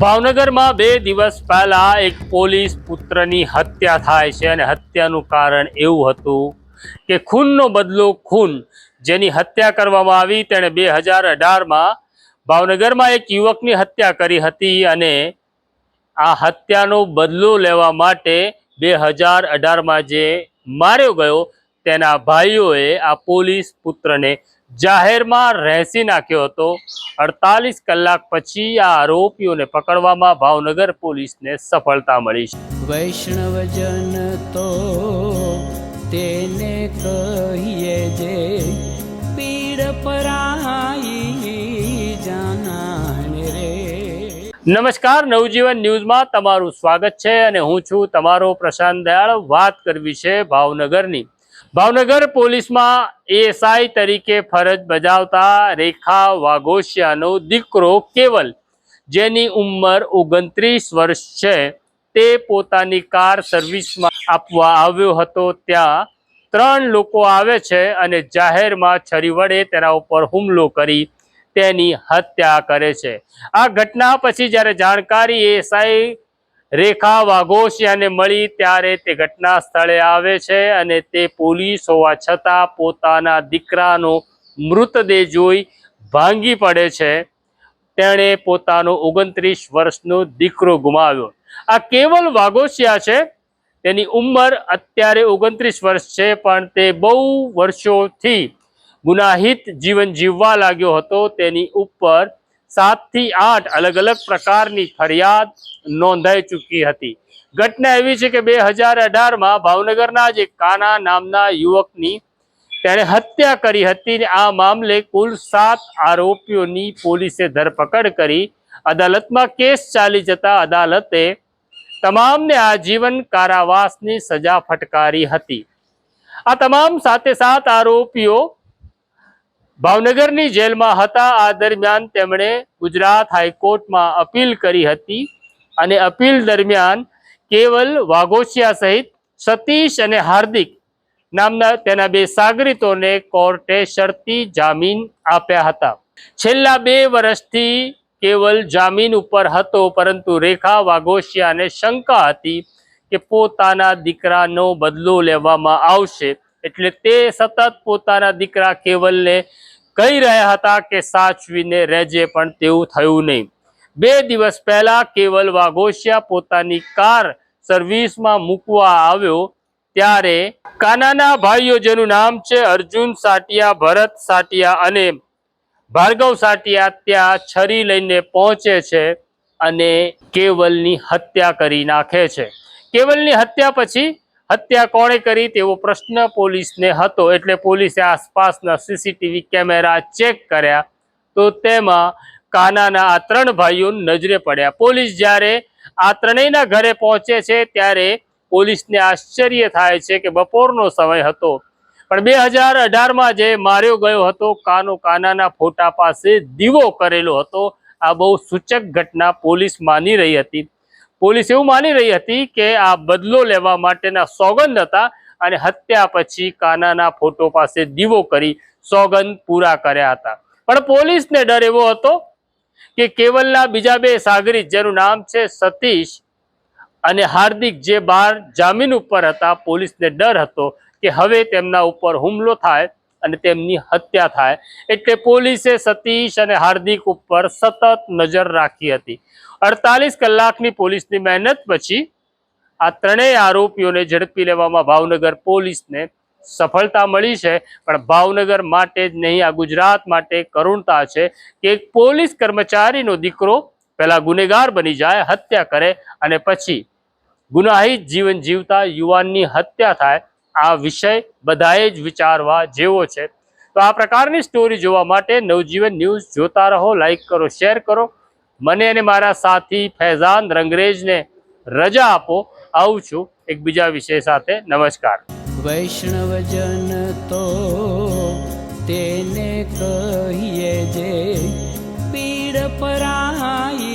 ભાવનગર में 2 દિવસ पहला एक पोलीस पुत्रनी हत्या थाय छे अने हत्यानुं कारण एवुं हतुं के खूननो बदलो खून जेनी हत्या करवामां आवी तेणे 2018 में भावनगर में एक युवकनी हत्या करी हती अने आ हत्यानो बदलो लेवा माटे 2018 में जे मार्यो गयो तेना भाईओए आ पोलीस पुत्रने जाहेर में रहेसी नाख्यो हतो। 48 कलाक पछी आ आरोपीओने पकड़वामां भावनगर पुलिस ने सफलता मळी छे। वैष्णवजन तो तेने कहिए जे पीड़ पराई जानाने रे। नमस्कार, नवजीवन न्यूज में तमारुं स्वागत छे अने हूँ छुं तमारो प्रशांत दयाळ। वात करवी छे भावनगरनी। भावनगर पुलिस में एएसआई तरीके फरज बजावता रेखा वाघोशियानो दीकरो केवल जेनी उम्र 29 वर्ष छे ते पोतानी कार सर्विस में आपवा आव्यो हतो। त्यां 3 लोको आवे छे अने जाहेर में छरी वडे तेना उपर हुमलो करी तेनी हत्या करे छे। आ घटना पछी ज्यारे जाणकारी एएसआई रेखा वाघोशियाने मळी त्यारे ते घटना स्थळे आवे छे अने ते पोलीस होवा छतां पोताना दीकरानो मृतदेह जोई भांगी पड़े छे। तेणे पोतानो 29 वर्षनो दीकरो गुमाव्यो। आ केवल वाघोशिया छे, तेनी उम्र अत्यारे 29 वर्ष छे, पण ते बहु वर्षोथी गुनाहित जीवन जीववा लाग्यो हतो। तेनी उपर 7 થી 8 अलग अलग प्रकारनी फरियाद नोंधाई चूकी हती। घटना एवी छे के 2018 में भावनगरना ज काना नामना युवकनी तेणे हत्या करी हती। आ मामले कुल 7 आरोपीओनी पोलीसे धरपकड़ करी अदालत में केस चाली जता अदालते तमामने आजीवन कारावासनी सजा फटकारी हती। आ तमाम 7 आरोपीओ भावनगरनी जेल में हता। आ दरमियान तेमणे गुजरात हाईकोर्ट में अपील करी हती अने अपील दरमियान केवल वाघोशिया सहित सतीश अने हार्दिक नामना तेना 2 सागरीतोने कोर्टे शर्ती जामीन आप्या हता। छेल्ला 2 वर्षथी केवल जामीन उपर हतो, परंतु रेखा वाघोशियाने शंका हती के पोताना दीकरानो बदलो लेवामां आवशे, एटले ते सतत पोताना दीकरा केवलने कही रह्या हता के साचवीने रहेजे, पण तेवुं थयुं नहीं। 2 दिवस पहला केवल वाघोशिया पोतानी कार सर्विस में मूकवा आव्यो त्यारे कानाना भाईओ जेनुं नाम छे अर्जुन साटिया, भरत साटिया अने भार्गव साटिया त्या छरी लईने पहोंचे छे अने केवलनी हत्या करी नाखे छे। केवलनी हत्या पछी हत्या कोणे करी तेवो प्रश्न पोलीसने हतो, एटले पोलीसे आसपासना सीसीटीवी केमेरा चेक कर्या तो तेमां कानाना आ 3 भाईओ नजरे पड्या। पोलीस ज्यारे आ त्रणेयना घरे पहोंचे छे त्यारे पोलीसने आश्चर्य थाय छे के बपोरनो समय हतो, पण 2018 में जे मार्यो गयो हतो कानो कानाना फोटा पासे दीवो करेलो हतो। आ बहु सूचक घटना पोलीस मानी रही हती। पोलीस एवुं मानी रही हती के आ बदलो लेवा माटेना सोगंद हता अने हत्या पछी कानाना फोटो पासे दीवो करी सोगंद पूरा कर्या हता। पण पोलीसने डर एवो हतो के केवलना बीजा 2 सागरीत जेनुं नाम छे सतीश अने हार्दिक जे बार जामीन उपर हता, पोलीसने डर हतो के हवे तेमना उपर हुमलो थाय अने तेमनी हत्या थाय, एटले पोलीसे सतीश अने हार्दिक उपर सतत नजर राखी हती। 48 कलाकनी पोलीसनी मेहनत पछी आ 3 आरोपीओने झड़पी लेवामां भावनगर पोलीसने सफलता मळी छे। पण भावनगर माटे ज नहीं, आ गुजरात माटे करुणता छे के एक पोलीस कर्मचारीनो दीकरो पहेला गुनेगार बनी जाय, हत्या करे अने पछी गुनाहित जीवन जीवता युवाननी हत्या थाय। आ विषय बधाए ज विचारवा जेवो छे। तो आ प्रकारनी स्टोरी जोवा माटे नवजीवन न्यूज जोता रहो, लाइक करो, शेर करो। मने अने मारा साथी फैजान रंगरेजने रजा आपो। आવું છું એક બીજા વિષય સાથે। નમસ્કાર। वैष्णवजन तो तेने कहिए जे पीड़ पराई